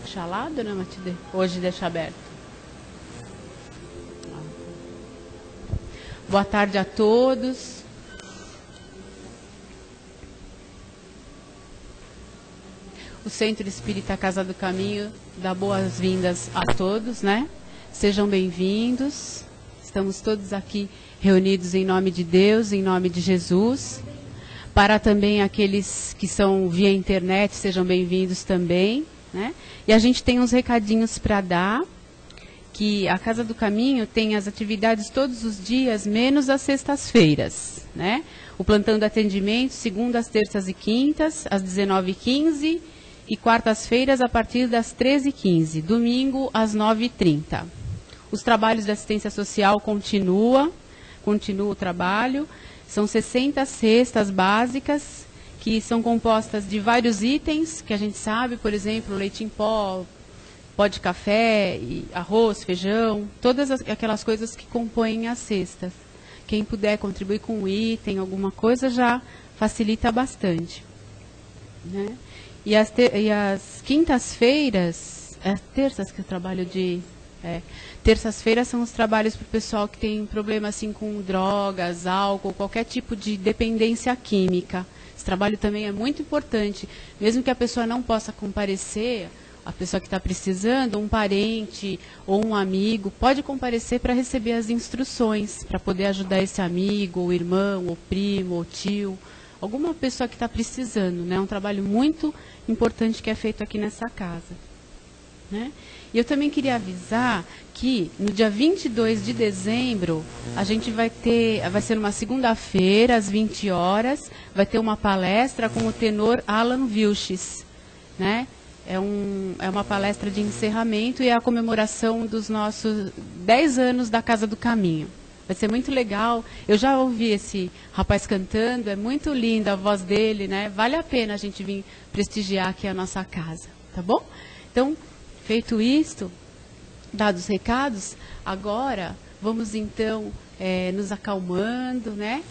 Deixar lá, dona Matilde? Hoje deixa aberto. Boa tarde a todos. O Centro Espírita Casa do Caminho dá boas-vindas a todos, né? Sejam bem-vindos. Estamos todos aqui reunidos em nome de Deus, em nome de Jesus. Para também aqueles que são via internet, sejam bem-vindos também, né? E a gente tem uns recadinhos para dar, que a Casa do Caminho tem as atividades todos os dias, menos as sextas-feiras, né? O plantão de atendimento, segundas, terças e quintas, às 19h15, e quartas-feiras a partir das 13h15, domingo às 9h30. Os trabalhos de assistência social continua o trabalho. São 60 cestas básicas, que são compostas de vários itens, que a gente sabe, por exemplo, leite em pó, pó de café, arroz, feijão, todas aquelas coisas que compõem as cestas. Quem puder contribuir com um item, alguma coisa, já facilita bastante, né? E as quintas-feiras, terças que eu trabalho de... terças-feiras são os trabalhos para o pessoal que tem problema assim, com drogas, álcool, qualquer tipo de dependência química. Esse trabalho também é muito importante. Mesmo que a pessoa não possa comparecer, a pessoa que está precisando, um parente ou um amigo, pode comparecer para receber as instruções, para poder ajudar esse amigo, o irmão, o primo, o tio, alguma pessoa que está precisando, né? É um trabalho muito importante que é feito aqui nessa casa, né? E eu também queria avisar que no dia 22 de dezembro, a gente vai ser uma segunda-feira, às 20 horas, vai ter uma palestra com o tenor Alan Vilches, né? É uma palestra de encerramento e é a comemoração dos nossos 10 anos da Casa do Caminho. Vai ser muito legal. Eu já ouvi esse rapaz cantando, é muito linda a voz dele, né? Vale a pena a gente vir prestigiar aqui a nossa casa, tá bom? Então, feito isto, dados os recados, agora vamos então nos acalmando, né?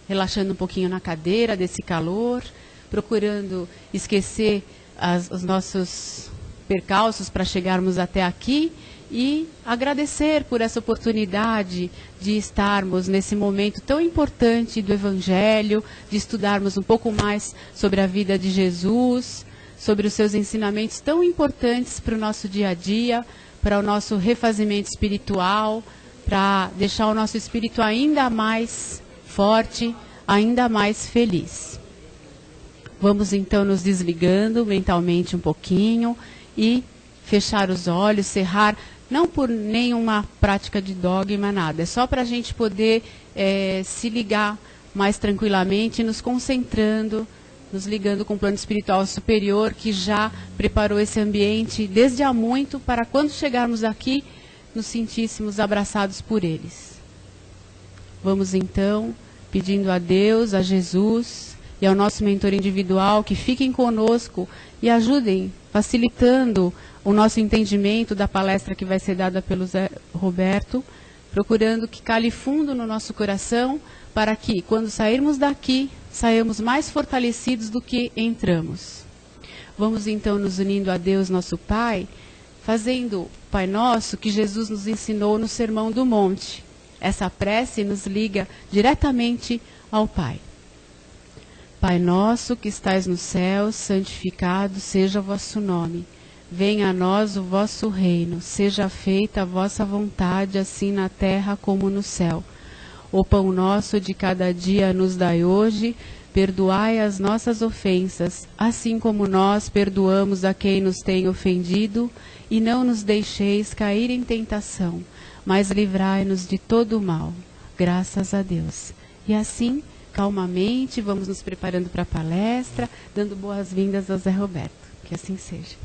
Relaxando um pouquinho na cadeira desse calor, procurando esquecer os nossos percalços para chegarmos até aqui e agradecer por essa oportunidade de estarmos nesse momento tão importante do Evangelho, de estudarmos um pouco mais sobre a vida de Jesus, sobre os seus ensinamentos tão importantes para o nosso dia a dia, para o nosso refazimento espiritual, para deixar o nosso espírito ainda mais forte, ainda mais feliz. Vamos então nos desligando mentalmente um pouquinho e fechar os olhos, cerrar, não por nenhuma prática de dogma, nada, é só para a gente poder se ligar mais tranquilamente, nos concentrando, nos ligando com o plano espiritual superior, que já preparou esse ambiente desde há muito, para quando chegarmos aqui, nos sentíssemos abraçados por eles. Vamos então, pedindo a Deus, a Jesus e ao nosso mentor individual, que fiquem conosco e ajudem, facilitando o nosso entendimento da palestra que vai ser dada pelo Zé Roberto, procurando que cale fundo no nosso coração, para que, quando sairmos daqui, saiamos mais fortalecidos do que entramos. Vamos então nos unindo a Deus, nosso Pai, fazendo o Pai Nosso que Jesus nos ensinou no Sermão do Monte. Essa prece nos liga diretamente ao Pai. Pai nosso que estais no céu, santificado seja o vosso nome. Venha a nós o vosso reino, seja feita a vossa vontade, assim na terra como no céu. O pão nosso de cada dia nos dai hoje, perdoai as nossas ofensas, assim como nós perdoamos a quem nos tem ofendido, e não nos deixeis cair em tentação, mas livrai-nos de todo o mal. Graças a Deus. E assim, calmamente, vamos nos preparando para a palestra, dando boas-vindas ao Zé Roberto. Que assim seja.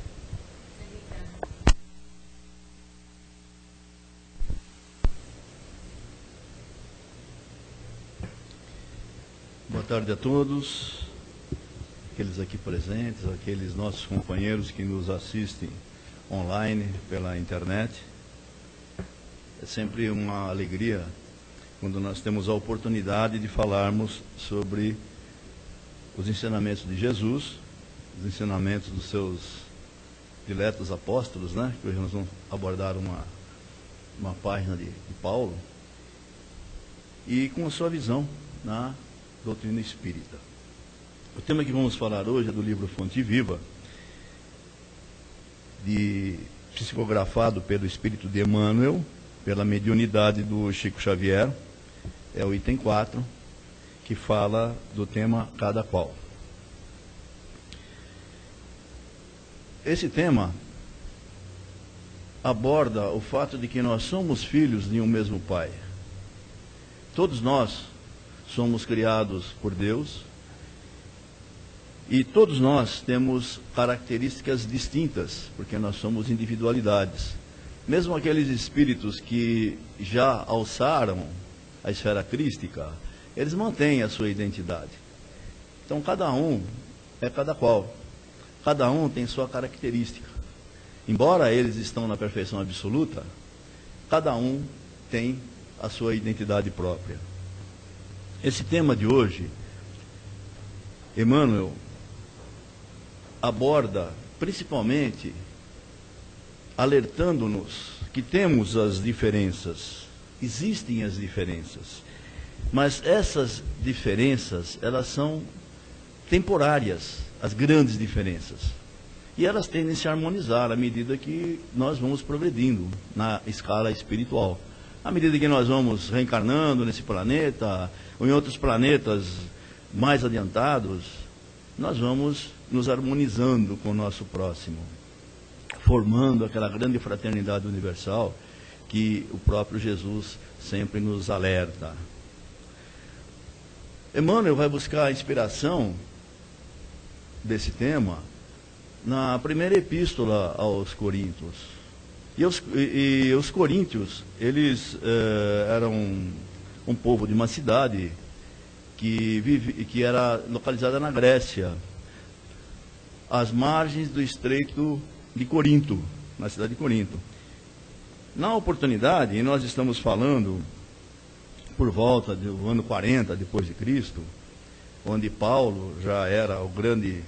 Boa tarde a todos, aqueles aqui presentes, aqueles nossos companheiros que nos assistem online, pela internet. É sempre uma alegria quando nós temos a oportunidade de falarmos sobre os ensinamentos de Jesus, os ensinamentos dos seus diletos apóstolos, né? Que hoje nós vamos abordar uma página de Paulo, e com a sua visão na doutrina espírita. O tema que vamos falar hoje é do livro Fonte Viva, psicografado pelo Espírito de Emmanuel, pela mediunidade do Chico Xavier. É o item 4, que fala do tema Cada Qual. Esse tema aborda o fato de que nós somos filhos de um mesmo Pai. Todos nós somos criados por Deus e todos nós temos características distintas, porque nós somos individualidades. Mesmo aqueles espíritos que já alçaram a esfera crística, eles mantêm a sua identidade. Então cada um é cada qual. Cada um tem sua característica. Embora eles estão na perfeição absoluta, cada um tem a sua identidade própria. Esse tema de hoje, Emmanuel aborda principalmente alertando-nos que temos as diferenças, existem as diferenças, mas essas diferenças, elas são temporárias, as grandes diferenças, e elas tendem a se harmonizar à medida que nós vamos progredindo na escala espiritual. À medida que nós vamos reencarnando nesse planeta, ou em outros planetas mais adiantados, nós vamos nos harmonizando com o nosso próximo, formando aquela grande fraternidade universal que o próprio Jesus sempre nos alerta. Emmanuel vai buscar a inspiração desse tema na primeira epístola aos Coríntios. E os coríntios, eles eram um povo de uma cidade que era localizada na Grécia, às margens do Estreito de Corinto, na cidade de Corinto. Na oportunidade, e nós estamos falando por volta do ano 40 depois de Cristo, onde Paulo já era o grande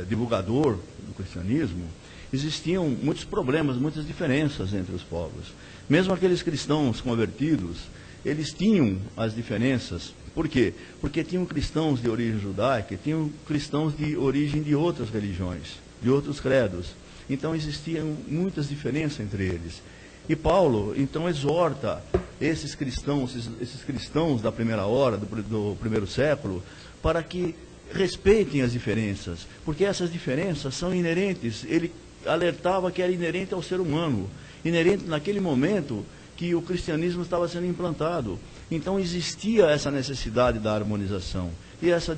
divulgador do cristianismo, existiam muitos problemas, muitas diferenças entre os povos. Mesmo aqueles cristãos convertidos, eles tinham as diferenças. Por quê? Porque tinham cristãos de origem judaica e tinham cristãos de origem de outras religiões, de outros credos. Então existiam muitas diferenças entre eles. E Paulo, então, exorta esses cristãos da primeira hora, do primeiro século, para que respeitem as diferenças, porque essas diferenças são inerentes. Ele alertava que era inerente ao ser humano, inerente naquele momento que o cristianismo estava sendo implantado. Então existia essa necessidade da harmonização, e essas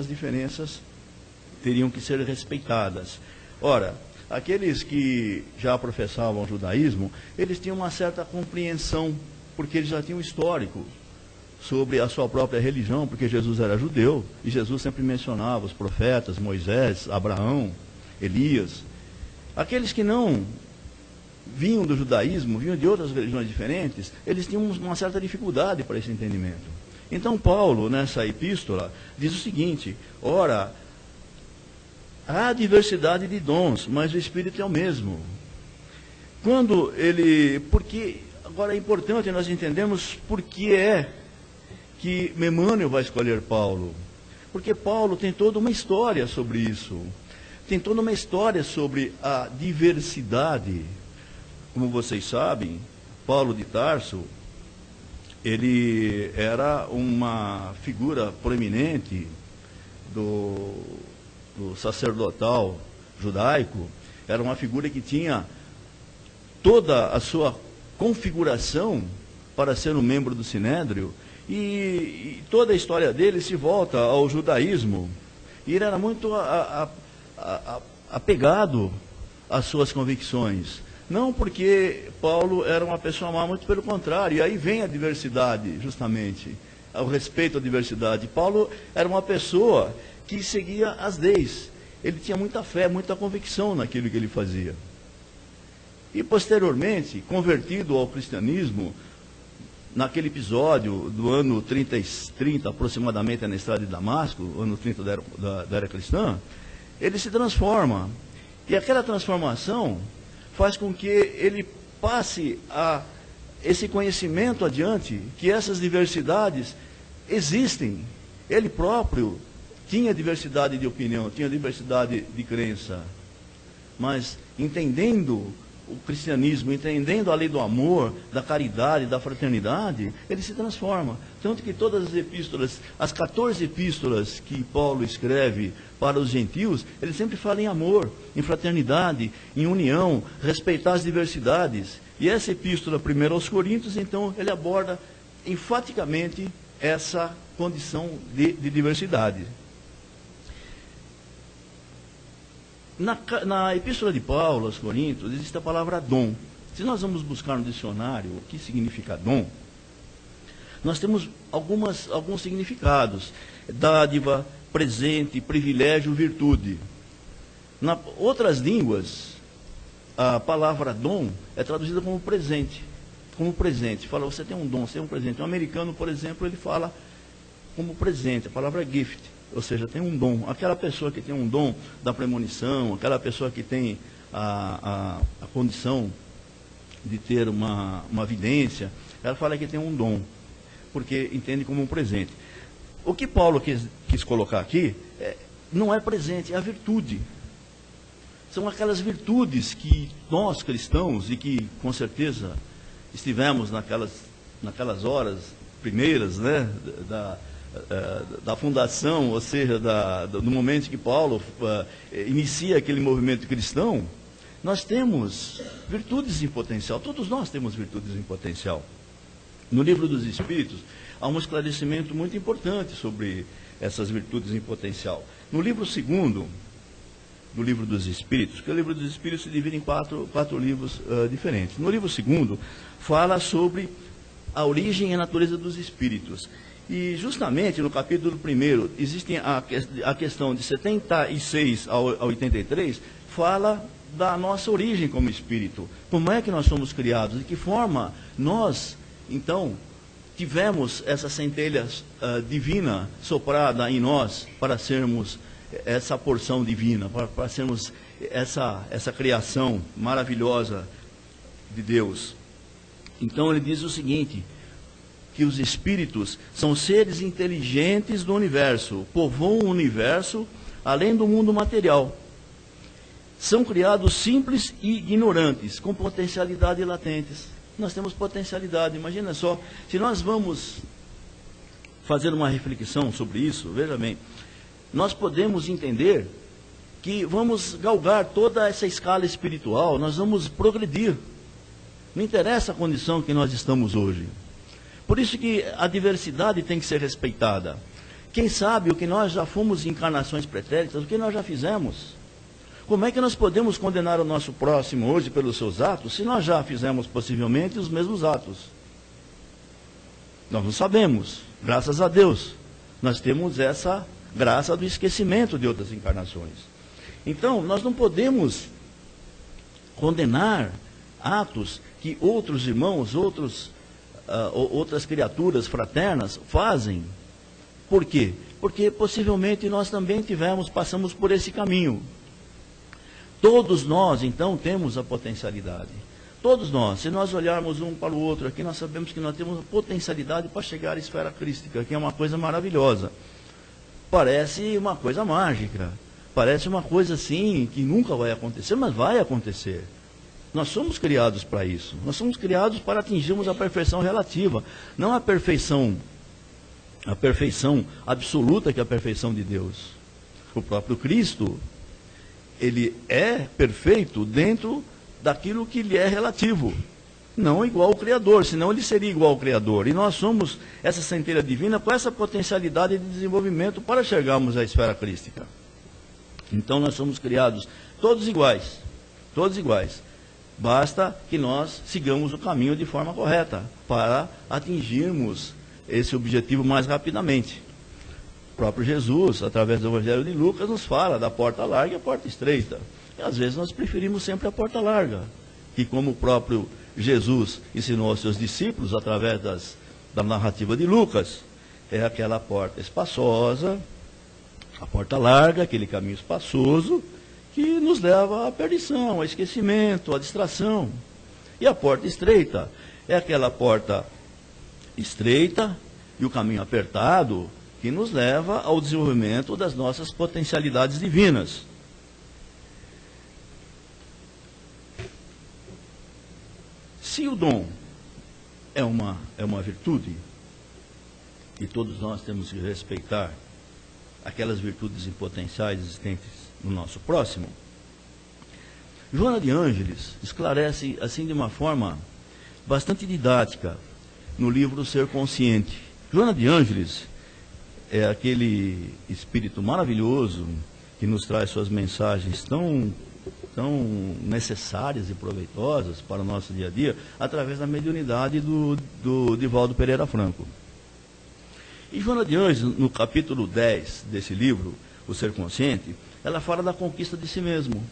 diferenças teriam que ser respeitadas. Ora, aqueles que já professavam o judaísmo, eles tinham uma certa compreensão, porque eles já tinham histórico sobre a sua própria religião, porque Jesus era judeu, e Jesus sempre mencionava os profetas, Moisés, Abraão, Elias. Aqueles que não vinham do judaísmo, vinham de outras religiões diferentes, eles tinham uma certa dificuldade para esse entendimento. Então Paulo, nessa epístola, diz o seguinte: ora, há diversidade de dons, mas o Espírito é o mesmo. Porque, agora é importante nós entendermos por que é que Emmanuel vai escolher Paulo. Porque Paulo tem toda uma história sobre isso. Tem toda uma história sobre a diversidade. Como vocês sabem, Paulo de Tarso, ele era uma figura proeminente do sacerdotal judaico. Era uma figura que tinha toda a sua configuração para ser um membro do Sinédrio, e toda a história dele se volta ao judaísmo, e ele era muito apegado às suas convicções. Não porque Paulo era uma pessoa má, muito pelo contrário, e aí vem a diversidade, justamente, o respeito à diversidade. Paulo era uma pessoa que seguia as leis, ele tinha muita fé, muita convicção naquilo que ele fazia. E posteriormente, convertido ao cristianismo, naquele episódio do ano 30 aproximadamente, na estrada de Damasco, ano 30 da era cristã, ele se transforma. E aquela transformação faz com que ele passe esse conhecimento adiante, que essas diversidades existem. Ele próprio tinha diversidade de opinião, tinha diversidade de crença, mas entendendo o cristianismo, entendendo a lei do amor, da caridade, da fraternidade, ele se transforma. Tanto que todas as epístolas, as 14 epístolas que Paulo escreve para os gentios, ele sempre fala em amor, em fraternidade, em união, respeitar as diversidades. E essa epístola, 1 aos Coríntios, então, ele aborda enfaticamente essa condição de diversidade. Na epístola de Paulo aos Coríntios, existe a palavra dom. Se nós vamos buscar no dicionário o que significa dom, nós temos alguns significados. Dádiva, presente, privilégio, virtude. Em outras línguas, a palavra dom é traduzida como presente. Como presente. Fala, você tem um dom, você tem um presente. Um americano, por exemplo, ele fala como presente. A palavra é gift. Ou seja, tem um dom. Aquela pessoa que tem um dom da premonição, aquela pessoa que tem a condição de ter uma vidência, ela fala que tem um dom, porque entende como um presente. O que Paulo quis colocar aqui não é presente, é a virtude. São aquelas virtudes que nós cristãos, e que com certeza estivemos naquelas horas primeiras, né, da fundação, ou seja, do momento que Paulo inicia aquele movimento cristão, nós temos virtudes em potencial. Todos nós temos virtudes em potencial. No livro dos Espíritos, há um esclarecimento muito importante sobre essas virtudes em potencial. No livro 2º, do livro dos Espíritos, que o livro dos Espíritos se divide em quatro livros diferentes. No livro 2º, fala sobre a origem e a natureza dos Espíritos. E justamente no capítulo 1, existe a questão de 76 a 83, fala da nossa origem como espírito. Como é que nós somos criados? De que forma nós, então, tivemos essa centelha divina soprada em nós para sermos essa porção divina, para sermos essa criação maravilhosa de Deus. Então ele diz o seguinte, que os espíritos são seres inteligentes do universo, povoam o universo além do mundo material. São criados simples e ignorantes, com potencialidades latentes. Nós temos potencialidade, imagina só, se nós vamos fazer uma reflexão sobre isso, veja bem, nós podemos entender que vamos galgar toda essa escala espiritual, nós vamos progredir. Não interessa a condição que nós estamos hoje. Por isso que a diversidade tem que ser respeitada. Quem sabe o que nós já fomos em encarnações pretéritas, o que nós já fizemos? Como é que nós podemos condenar o nosso próximo hoje pelos seus atos, se nós já fizemos possivelmente os mesmos atos? Nós não sabemos, graças a Deus. Nós temos essa graça do esquecimento de outras encarnações. Então, nós não podemos condenar atos que outros irmãos, outras criaturas fraternas fazem. Por quê? Porque possivelmente nós também passamos por esse caminho. Todos nós, então, temos a potencialidade. Todos nós, se nós olharmos um para o outro aqui, nós sabemos que nós temos a potencialidade para chegar à esfera crística, que é uma coisa maravilhosa. Parece uma coisa mágica, parece uma coisa assim, que nunca vai acontecer, mas vai acontecer. Nós somos criados para isso. Nós somos criados para atingirmos a perfeição relativa, não a perfeição absoluta, que é a perfeição de Deus. O próprio Cristo, ele é perfeito dentro daquilo que lhe é relativo, não igual ao Criador, senão ele seria igual ao Criador. E nós somos essa centelha divina com essa potencialidade de desenvolvimento para chegarmos à esfera crística. Então nós somos criados todos iguais, todos iguais. Basta que nós sigamos o caminho de forma correta para atingirmos esse objetivo mais rapidamente. O próprio Jesus, através do Evangelho de Lucas, nos fala da porta larga e a porta estreita. E às vezes nós preferimos sempre a porta larga, que como o próprio Jesus ensinou aos seus discípulos, através da narrativa de Lucas, é aquela porta espaçosa, a porta larga, aquele caminho espaçoso, que nos leva à perdição, ao esquecimento, à distração. E a porta estreita é aquela porta estreita e o caminho apertado que nos leva ao desenvolvimento das nossas potencialidades divinas. Se o dom é uma virtude, e todos nós temos que respeitar aquelas virtudes em potenciais existentes no nosso próximo, Joana de Ângeles esclarece assim de uma forma bastante didática no livro Ser Consciente. Joana de Ângeles é aquele espírito maravilhoso que nos traz suas mensagens tão necessárias e proveitosas para o nosso dia a dia, através da mediunidade do Divaldo Pereira Franco. E Joana de Ângeles, no capítulo 10 desse livro, O Ser Consciente, ela fala da conquista de si mesmo.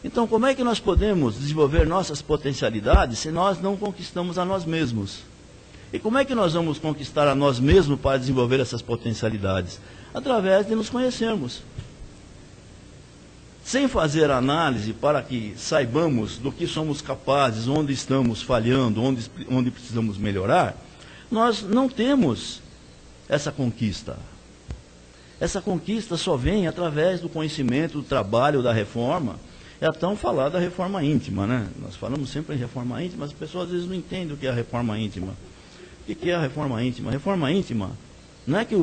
Então, como é que nós podemos desenvolver nossas potencialidades se nós não conquistamos a nós mesmos? E como é que nós vamos conquistar a nós mesmos para desenvolver essas potencialidades? Através de nos conhecermos. Sem fazer análise para que saibamos do que somos capazes, onde estamos falhando, onde precisamos melhorar, nós não temos essa conquista. Essa conquista só vem através do conhecimento, do trabalho, da reforma. É a tão falada reforma íntima, né? Nós falamos sempre em reforma íntima, as pessoas às vezes não entendem o que é a reforma íntima. O que é a reforma íntima? A reforma íntima não é que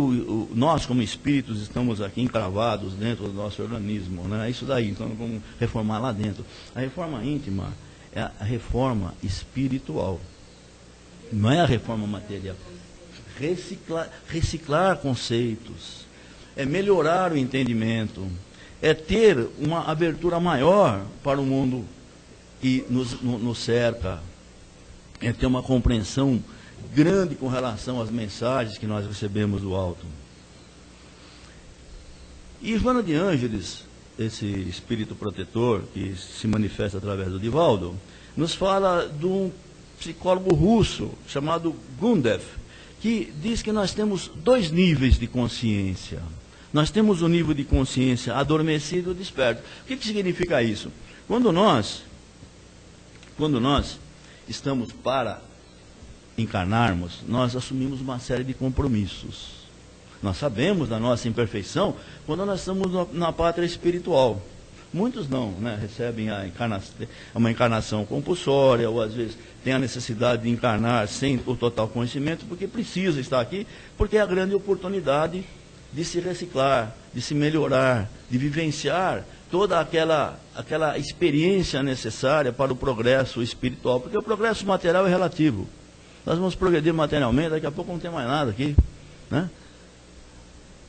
nós, como espíritos, estamos aqui encravados dentro do nosso organismo, né? É isso daí, então vamos reformar lá dentro. A reforma íntima é a reforma espiritual, não é a reforma material. Reciclar conceitos, é melhorar o entendimento, é ter uma abertura maior para o mundo que nos cerca, é ter uma compreensão grande com relação às mensagens que nós recebemos do alto. E Joana de Ângeles, esse espírito protetor que se manifesta através do Divaldo, nos fala de um psicólogo russo chamado Gundel, que diz que nós temos 2 níveis de consciência. Nós temos o nível de consciência adormecido e desperto. O que significa isso? Quando nós estamos para encarnarmos, nós assumimos uma série de compromissos. Nós sabemos da nossa imperfeição quando nós estamos na pátria espiritual. Muitos não, né? Recebem uma encarnação compulsória, ou às vezes tem a necessidade de encarnar sem o total conhecimento, porque precisa estar aqui, porque é a grande oportunidade de se reciclar, de se melhorar, de vivenciar toda aquela experiência necessária para o progresso espiritual, porque o progresso material é relativo. Nós vamos progredir materialmente, daqui a pouco não tem mais nada aqui, né?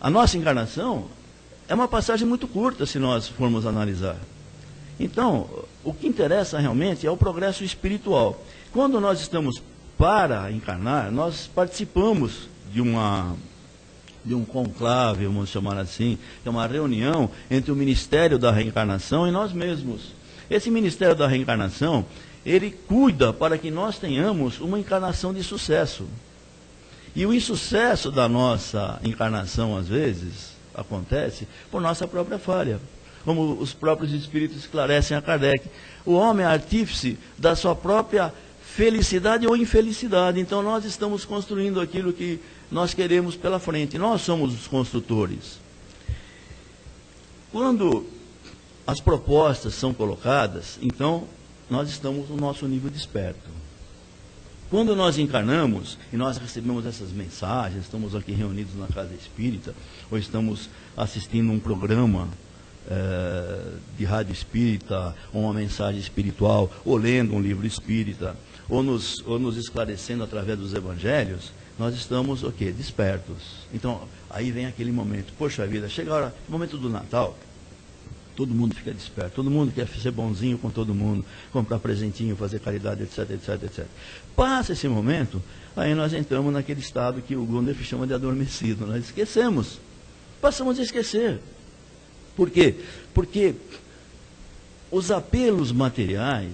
A nossa encarnação é uma passagem muito curta, se nós formos analisar. Então, o que interessa realmente é o progresso espiritual. Quando nós estamos para encarnar, nós participamos de um conclave, vamos chamar assim, que é uma reunião entre o Ministério da Reencarnação e nós mesmos. Esse Ministério da Reencarnação, ele cuida para que nós tenhamos uma encarnação de sucesso. E o insucesso da nossa encarnação, às vezes, acontece por nossa própria falha. Como os próprios espíritos esclarecem a Kardec. O homem é artífice da sua própria felicidade ou infelicidade. Então nós estamos construindo aquilo que nós queremos pela frente. Nós somos os construtores. Quando as propostas são colocadas, então nós estamos no nosso nível desperto. Quando nós encarnamos e nós recebemos essas mensagens, estamos aqui reunidos na Casa Espírita, ou estamos assistindo um programa de rádio espírita, ou uma mensagem espiritual, ou lendo um livro espírita, ou nos esclarecendo através dos evangelhos, nós estamos o quê? Despertos. Então, aí vem aquele momento, poxa vida, chega a hora, o momento do Natal, todo mundo fica desperto, todo mundo quer ser bonzinho com todo mundo, comprar presentinho, fazer caridade, etc, etc, etc. Passa esse momento, aí nós entramos naquele estado que o Gundel chama de adormecido, nós esquecemos, passamos a esquecer. Por quê? Porque os apelos materiais,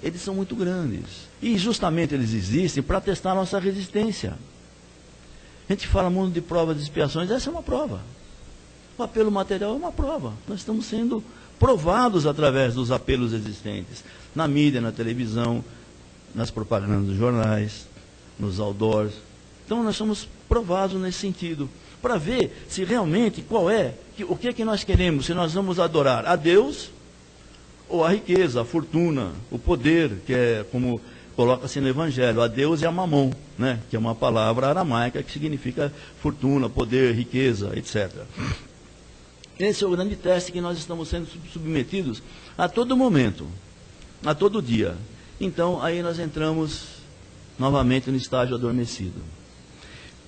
eles são muito grandes, e justamente eles existem para testar a nossa resistência. A gente fala mundo de provas e expiações, essa é uma prova. O apelo material é uma prova. Nós estamos sendo provados através dos apelos existentes, na mídia, na televisão, nas propagandas dos jornais, nos outdoors. Então nós somos provados nesse sentido, para ver se realmente o que é que nós queremos, se nós vamos adorar a Deus ou a riqueza, a fortuna, o poder, que é como coloca-se no Evangelho, a Deus e a mamon, né? Que é uma palavra aramaica que significa fortuna, poder, riqueza, etc. Esse é o grande teste que nós estamos sendo submetidos a todo momento, a todo dia. Então, aí nós entramos novamente no estágio adormecido.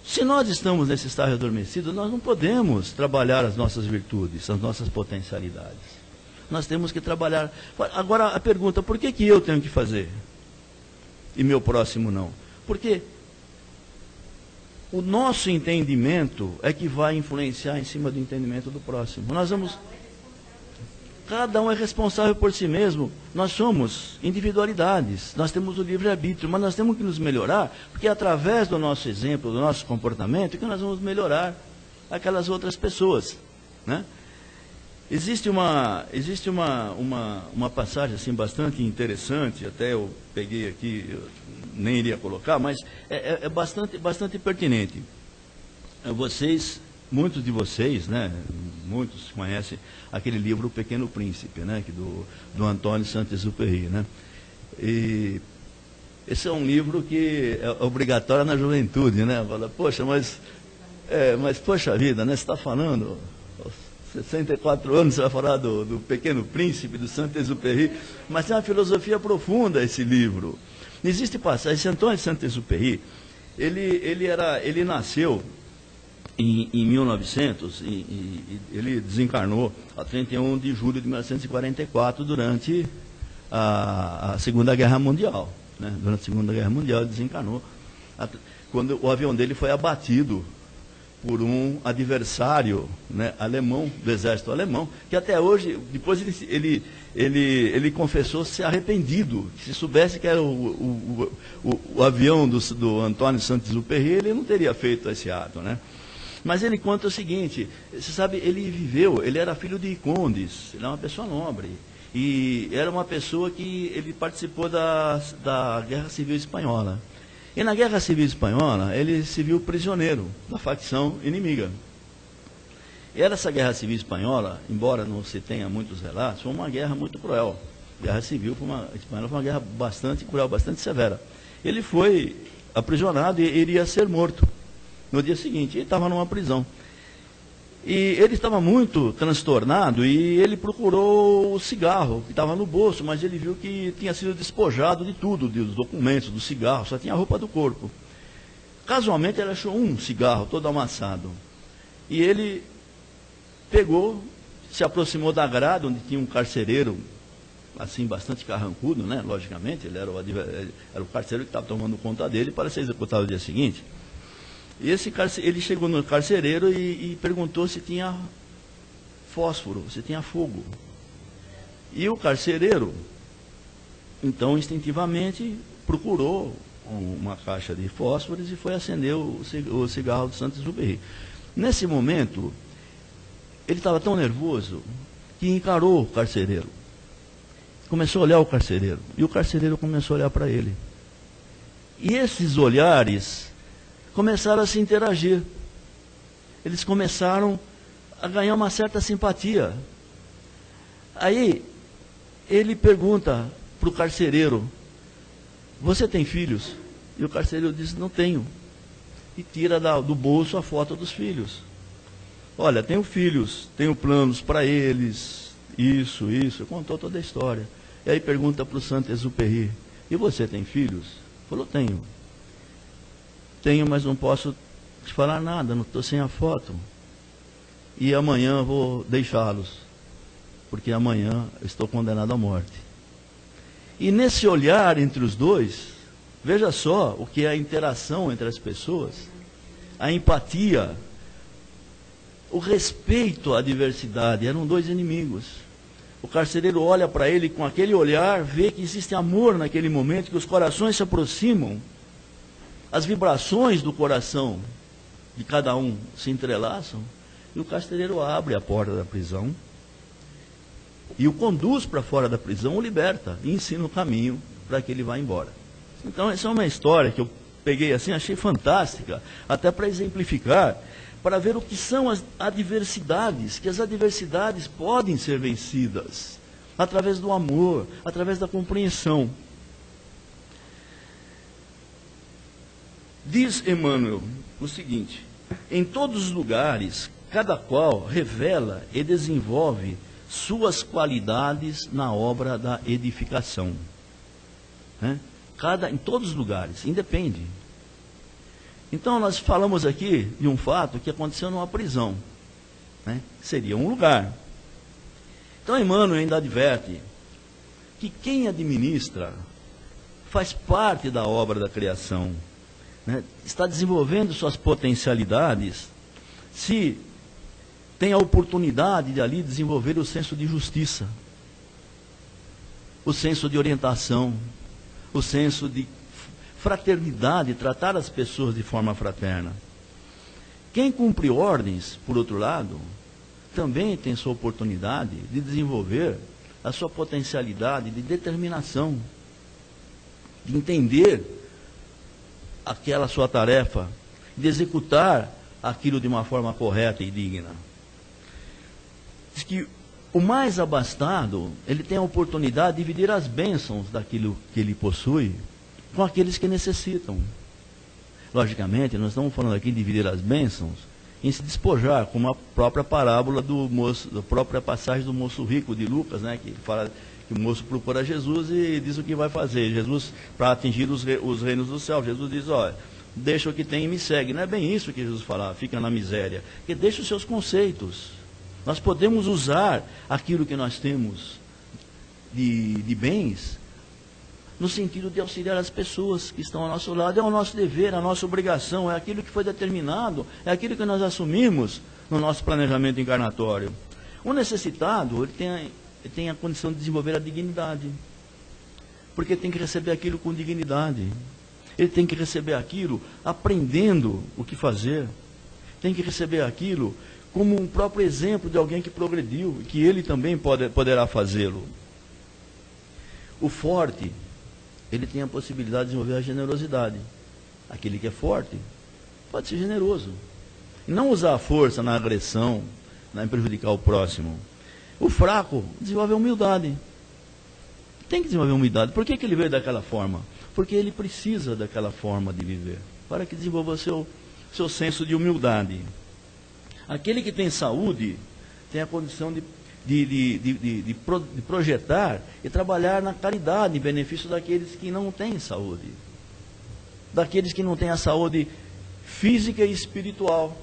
Se nós estamos nesse estágio adormecido, nós não podemos trabalhar as nossas virtudes, as nossas potencialidades. Nós temos que trabalhar. Agora, a pergunta, por que eu tenho que fazer e meu próximo não? Porque o nosso entendimento é que vai influenciar em cima do entendimento do próximo. Cada um é responsável por si mesmo. Nós somos individualidades, nós temos o livre-arbítrio, mas nós temos que nos melhorar, porque é através do nosso exemplo, do nosso comportamento, que nós vamos melhorar aquelas outras pessoas, né? Existe uma passagem assim, bastante interessante, até eu peguei aqui, eu nem iria colocar, mas é bastante pertinente. Muitos de vocês, né, muitos conhecem aquele livro O Pequeno Príncipe, né, do Antônio Saint-Exupéry, né? E esse é um livro que é obrigatório na juventude, né? Fala, poxa, mas poxa vida, né, você está falando 64 anos, você vai falar do Pequeno Príncipe, do Saint-Exupéry, mas tem uma filosofia profunda esse livro. Existe passagem, esse Antônio Saint-Exupéry, ele nasceu em 1900 e ele desencarnou a 31 de julho de 1944 durante a Segunda Guerra Mundial, né? Durante a Segunda Guerra Mundial ele desencarnou, quando o avião dele foi abatido por um adversário, né, alemão, do exército alemão, que até hoje, depois ele confessou ser arrependido. Se soubesse que era o avião do Antônio Saint-Exupéry, ele não teria feito esse ato, né? Mas ele conta o seguinte, você sabe, ele era filho de condes, ele é uma pessoa nobre, e era uma pessoa que ele participou da Guerra Civil Espanhola. E na Guerra Civil Espanhola, ele se viu prisioneiro da facção inimiga. E essa Guerra Civil Espanhola, embora não se tenha muitos relatos, foi uma guerra muito cruel. A Guerra Civil Espanhola foi uma guerra bastante cruel, bastante severa. Ele foi aprisionado e iria ser morto no dia seguinte. Ele estava numa prisão. E ele estava muito transtornado e ele procurou o cigarro que estava no bolso, mas ele viu que tinha sido despojado de tudo, dos documentos, do cigarro, só tinha a roupa do corpo. Casualmente ele achou um cigarro todo amassado. E ele pegou, se aproximou da grade, onde tinha um carcereiro, assim, bastante carrancudo, né? Logicamente, ele era o carcereiro que estava tomando conta dele para ser executado no dia seguinte. E ele chegou no carcereiro e perguntou se tinha fósforo, se tinha fogo. E o carcereiro, então, instintivamente, procurou uma caixa de fósforos e foi acender o cigarro do Saint-Exupéry. Nesse momento, ele estava tão nervoso que encarou o carcereiro. Começou a olhar o carcereiro. E o carcereiro começou a olhar para ele. E esses olhares começaram a se interagir. Eles começaram a ganhar uma certa simpatia. Aí, ele pergunta para o carcereiro, você tem filhos? E o carcereiro diz, não tenho. E tira do bolso a foto dos filhos. Olha, tenho filhos, tenho planos para eles, isso, contou toda a história. E aí pergunta para o Saint-Exupéry, e você tem filhos? Falou, tenho. Tenho, mas não posso te falar nada, não estou sem a foto. E amanhã vou deixá-los, porque amanhã estou condenado à morte. E nesse olhar entre os dois, veja só o que é a interação entre as pessoas, a empatia, o respeito à diversidade. Eram dois inimigos. O carcereiro olha para ele com aquele olhar, vê que existe amor naquele momento, que os corações se aproximam, as vibrações do coração de cada um se entrelaçam, E o carcereiro abre a porta da prisão e o conduz para fora da prisão, o liberta e ensina o caminho para que ele vá embora. Então, essa é uma história que eu peguei assim, achei fantástica, até para exemplificar, para ver o que são as adversidades, que as adversidades podem ser vencidas através do amor, através da compreensão. Diz Emmanuel o seguinte: em todos os lugares, cada qual revela e desenvolve suas qualidades na obra da edificação. Em todos os lugares, independe. Então, nós falamos aqui de um fato que aconteceu numa prisão. Seria um lugar. Então, Emmanuel ainda adverte que quem administra faz parte da obra da criação, está desenvolvendo suas potencialidades, se tem a oportunidade de ali desenvolver o senso de justiça, o senso de orientação, o senso de fraternidade, tratar as pessoas de forma fraterna. Quem cumpre ordens, por outro lado, também tem sua oportunidade de desenvolver a sua potencialidade de determinação, de entender aquela sua tarefa, de executar aquilo de uma forma correta e digna. Diz que o mais abastado, ele tem a oportunidade de dividir as bênçãos daquilo que ele possui com aqueles que necessitam. Logicamente, nós estamos falando aqui de dividir as bênçãos em se despojar, como a própria parábola do moço, da própria passagem do moço rico de Lucas, que fala que o moço procura Jesus e diz o que vai fazer. Jesus, para atingir os reinos do céu, Jesus diz: olha, deixa o que tem e me segue. Não é bem isso que Jesus fala, fica na miséria, que deixa os seus conceitos. Nós podemos usar aquilo que nós temos de bens no sentido de auxiliar as pessoas que estão ao nosso lado. É o nosso dever, a nossa obrigação, é aquilo que foi determinado, é aquilo que nós assumimos no nosso planejamento encarnatório. O necessitado, ele tem a condição de desenvolver a dignidade, porque tem que receber aquilo com dignidade. Ele tem que receber aquilo aprendendo o que fazer, tem que receber aquilo como um próprio exemplo de alguém que progrediu, que ele também poderá fazê-lo. O forte, ele tem a possibilidade de desenvolver a generosidade. Aquele que é forte pode ser generoso e não usar a força na agressão, em prejudicar o próximo. O fraco desenvolve a humildade. Tem que desenvolver a humildade. Por que ele veio daquela forma? Porque ele precisa daquela forma de viver, para que desenvolva o seu senso de humildade. Aquele que tem saúde tem a condição de projetar e trabalhar na caridade, em benefício daqueles que não têm saúde, daqueles que não têm a saúde física e espiritual.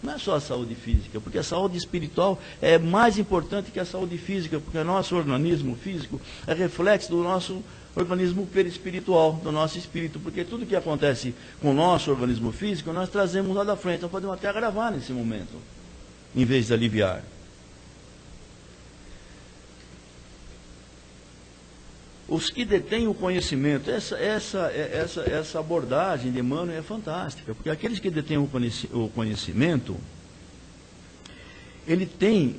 Não é só a saúde física, porque a saúde espiritual é mais importante que a saúde física, porque o nosso organismo físico é reflexo do nosso organismo perispiritual, do nosso espírito, porque tudo que acontece com o nosso organismo físico, nós trazemos lá da frente, nós podemos até agravar nesse momento, em vez de aliviar. Os que detêm o conhecimento, essa abordagem de Emmanuel é fantástica, porque aqueles que detêm o conhecimento, ele tem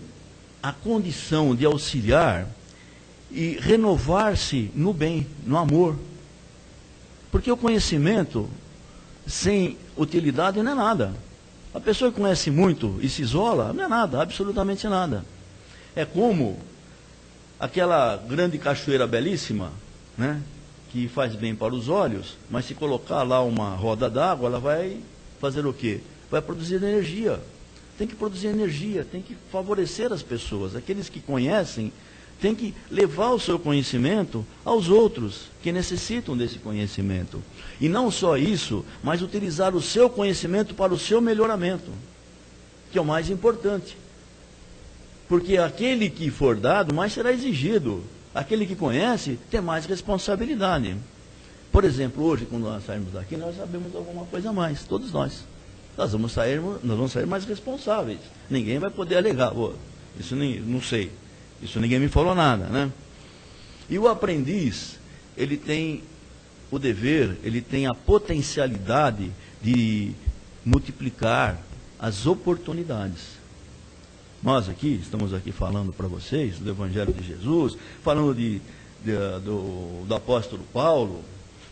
a condição de auxiliar e renovar-se no bem, no amor. Porque o conhecimento sem utilidade não é nada. A pessoa que conhece muito e se isola, não é nada, absolutamente nada. É como aquela grande cachoeira belíssima, que faz bem para os olhos, mas se colocar lá uma roda d'água, ela vai fazer o quê? Vai produzir energia. Tem que produzir energia, tem que favorecer as pessoas. Aqueles que conhecem têm que levar o seu conhecimento aos outros que necessitam desse conhecimento. E não só isso, mas utilizar o seu conhecimento para o seu melhoramento, que é o mais importante. Porque aquele que for dado, mais será exigido. Aquele que conhece, tem mais responsabilidade. Por exemplo, hoje, quando nós sairmos daqui, nós sabemos alguma coisa a mais, todos nós. Nós vamos sair mais responsáveis. Ninguém vai poder alegar, isso não sei, isso ninguém me falou nada, E o aprendiz, ele tem o dever, ele tem a potencialidade de multiplicar as oportunidades. Nós aqui, estamos aqui falando para vocês do Evangelho de Jesus, falando do apóstolo Paulo,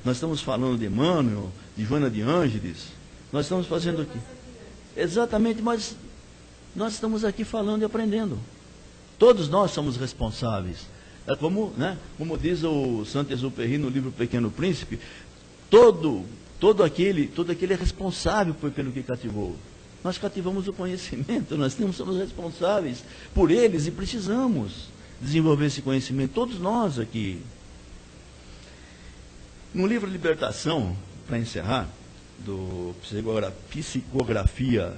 nós estamos falando de Emmanuel, de Joana de Ângeles, nós estamos fazendo aqui. Exatamente, mas nós estamos aqui falando e aprendendo. Todos nós somos responsáveis. É como, né, como diz o Saint-Exupéry no livro Pequeno Príncipe, todo aquele é responsável pelo que cativou. Nós cativamos o conhecimento, nós somos responsáveis por eles e precisamos desenvolver esse conhecimento, todos nós aqui. No livro Libertação, para encerrar, do Psicografia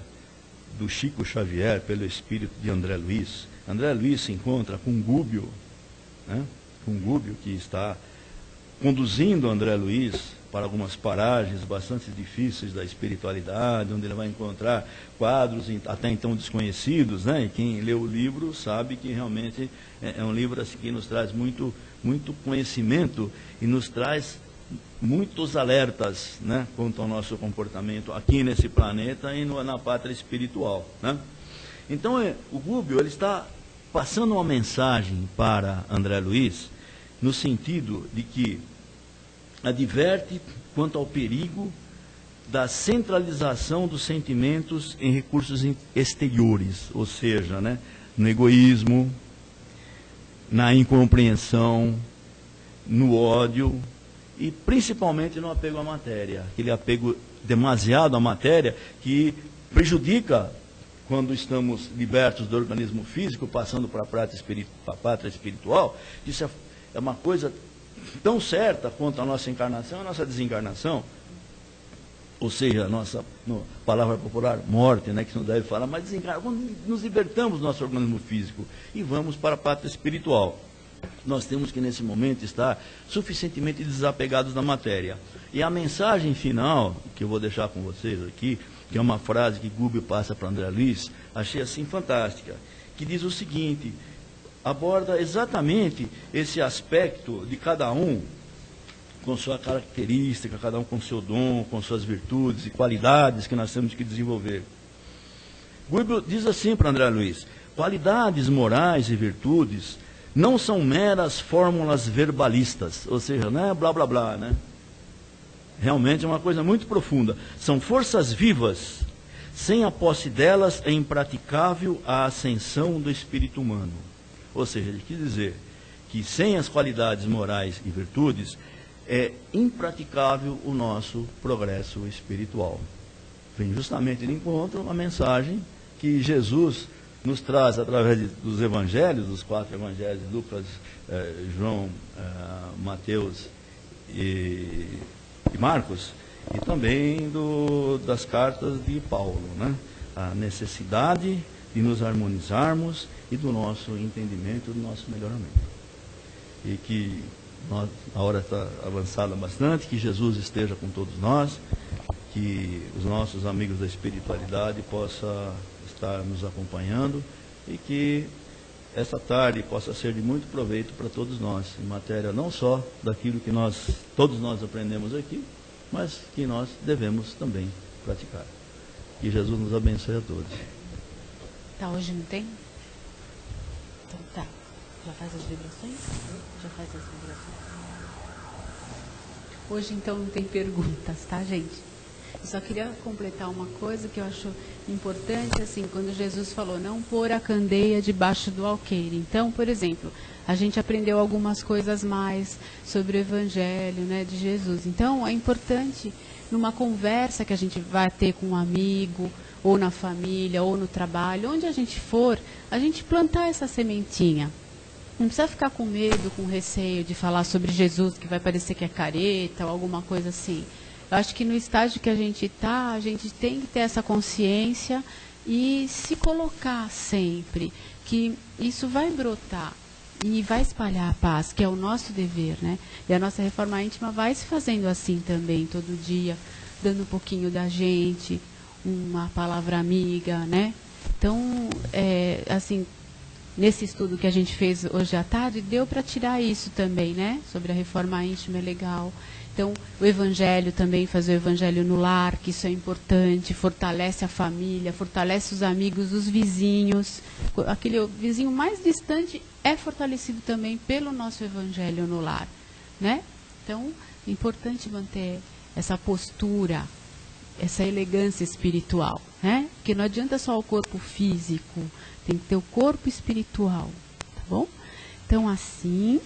do Chico Xavier, pelo espírito de André Luiz. André Luiz se encontra com Gúbio, né? Com Gúbio, que está conduzindo André Luiz para algumas paragens bastante difíceis da espiritualidade, onde ele vai encontrar quadros até então desconhecidos, né? E quem lê o livro sabe que realmente é um livro assim, que nos traz muito conhecimento e nos traz muitos alertas, né, quanto ao nosso comportamento aqui nesse planeta e na pátria espiritual, né? Então, o Gúbio, ele está passando uma mensagem para André Luiz, no sentido de que adverte quanto ao perigo da centralização dos sentimentos em recursos exteriores, ou seja, né, no egoísmo, na incompreensão, no ódio, e principalmente no apego à matéria, aquele apego demasiado à matéria que prejudica quando estamos libertos do organismo físico, passando para a pátria espiritual. Isso é uma coisa tão certa quanto a nossa encarnação e a nossa desencarnação, ou seja, a nossa, palavra popular, morte, né, que se não deve falar, mas quando nos libertamos do nosso organismo físico e vamos para a pátria espiritual. Nós temos que, nesse momento, estar suficientemente desapegados da matéria. E a mensagem final, que eu vou deixar com vocês aqui, que é uma frase que Gúbio passa para André Luiz, achei assim fantástica, que diz o seguinte, aborda exatamente esse aspecto de cada um, com sua característica, cada um com seu dom, com suas virtudes e qualidades que nós temos que desenvolver. Gúbio diz assim para André Luiz, qualidades morais e virtudes não são meras fórmulas verbalistas, ou seja, não é blá blá blá, né? Realmente é uma coisa muito profunda. São forças vivas. Sem a posse delas é impraticável a ascensão do espírito humano. Ou seja, ele quis dizer que sem as qualidades morais e virtudes é impraticável o nosso progresso espiritual. Vem justamente de encontro a mensagem que Jesus nos traz através dos evangelhos, dos 4 evangelhos, Lucas, João, Mateus e Marcos, e também das cartas de Paulo, né? A necessidade de nos harmonizarmos e do nosso entendimento, do nosso melhoramento. E que a hora está avançada bastante, que Jesus esteja com todos nós, que os nossos amigos da espiritualidade possam estar nos acompanhando e que essa tarde possa ser de muito proveito para todos nós, em matéria não só daquilo que todos nós aprendemos aqui, mas que nós devemos também praticar. Que Jesus nos abençoe a todos. Tá, hoje não tem? Então tá. Já faz as vibrações? Já faz as vibrações. Hoje então não tem perguntas, tá, gente? Eu só queria completar uma coisa que eu acho importante, assim, quando Jesus falou, não pôr a candeia debaixo do alqueire. Então, por exemplo, a gente aprendeu algumas coisas mais sobre o Evangelho, né, de Jesus. Então, é importante, numa conversa que a gente vai ter com um amigo, ou na família, ou no trabalho, onde a gente for, a gente plantar essa sementinha. Não precisa ficar com medo, com receio de falar sobre Jesus, que vai parecer que é careta ou alguma coisa assim. Eu acho que no estágio que a gente está, a gente tem que ter essa consciência e se colocar sempre, que isso vai brotar e vai espalhar a paz, que é o nosso dever, né? E a nossa reforma íntima vai se fazendo assim também, todo dia, dando um pouquinho da gente, uma palavra amiga, né? Então, assim, nesse estudo que a gente fez hoje à tarde, deu para tirar isso também, né? Sobre a reforma íntima é legal. Então, o evangelho também, fazer o evangelho no lar, que isso é importante, fortalece a família, fortalece os amigos, os vizinhos. Aquele vizinho mais distante é fortalecido também pelo nosso evangelho no lar, né? Então, é importante manter essa postura, essa elegância espiritual, né? Porque não adianta só o corpo físico, tem que ter o corpo espiritual, tá bom? Então, assim,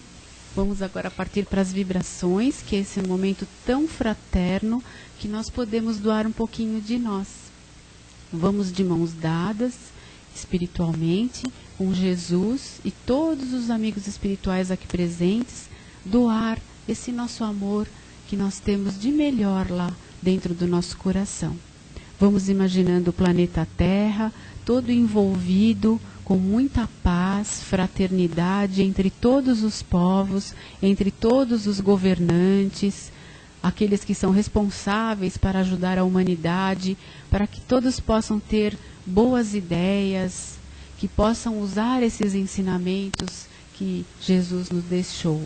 vamos agora partir para as vibrações, que é esse momento tão fraterno que nós podemos doar um pouquinho de nós. Vamos de mãos dadas, espiritualmente, com Jesus e todos os amigos espirituais aqui presentes, doar esse nosso amor que nós temos de melhor lá dentro do nosso coração. Vamos imaginando o planeta Terra todo envolvido com muita paz, fraternidade entre todos os povos, entre todos os governantes, aqueles que são responsáveis para ajudar a humanidade, para que todos possam ter boas ideias, que possam usar esses ensinamentos que Jesus nos deixou.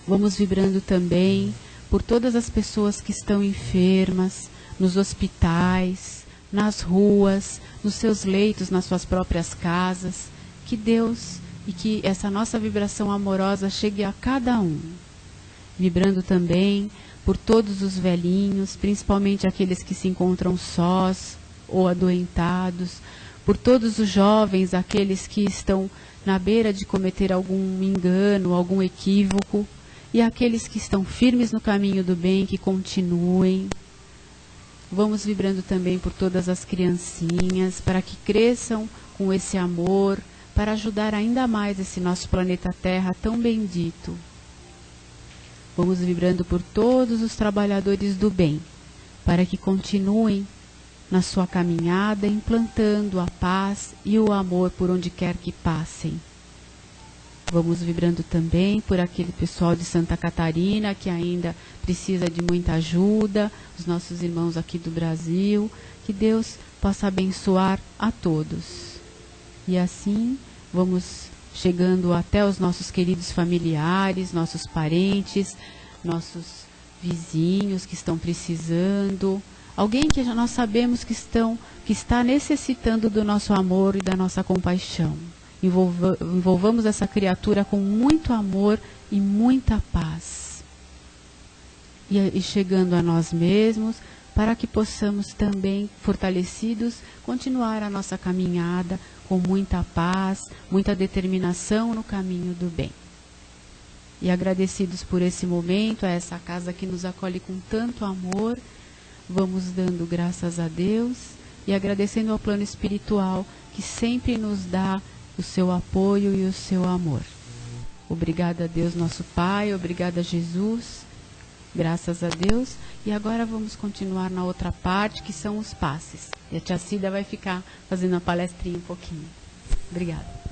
Vamos vibrando também por todas as pessoas que estão enfermas, nos hospitais, nas ruas, nos seus leitos, nas suas próprias casas. Que Deus e que essa nossa vibração amorosa chegue a cada um. Vibrando também por todos os velhinhos, principalmente aqueles que se encontram sós ou adoentados, por todos os jovens, aqueles que estão na beira de cometer algum engano, algum equívoco, e aqueles que estão firmes no caminho do bem, que continuem. Vamos vibrando também por todas as criancinhas, para que cresçam com esse amor, para ajudar ainda mais esse nosso planeta Terra tão bendito. Vamos vibrando por todos os trabalhadores do bem, para que continuem na sua caminhada, implantando a paz e o amor por onde quer que passem. Vamos vibrando também por aquele pessoal de Santa Catarina que ainda precisa de muita ajuda, os nossos irmãos aqui do Brasil, que Deus possa abençoar a todos. E assim vamos chegando até os nossos queridos familiares, nossos parentes, nossos vizinhos que estão precisando, alguém que nós sabemos que está necessitando do nosso amor e da nossa compaixão. Envolvamos essa criatura com muito amor e muita paz. E chegando a nós mesmos, para que possamos também, fortalecidos, continuar a nossa caminhada com muita paz, muita determinação no caminho do bem. E agradecidos por esse momento, a essa casa que nos acolhe com tanto amor, vamos dando graças a Deus e agradecendo ao plano espiritual que sempre nos dá o seu apoio e o seu amor. Obrigada a Deus nosso Pai, obrigada a Jesus, graças a Deus. E agora vamos continuar na outra parte, que são os passes. E a tia Cida vai ficar fazendo a palestrinha um pouquinho. Obrigada.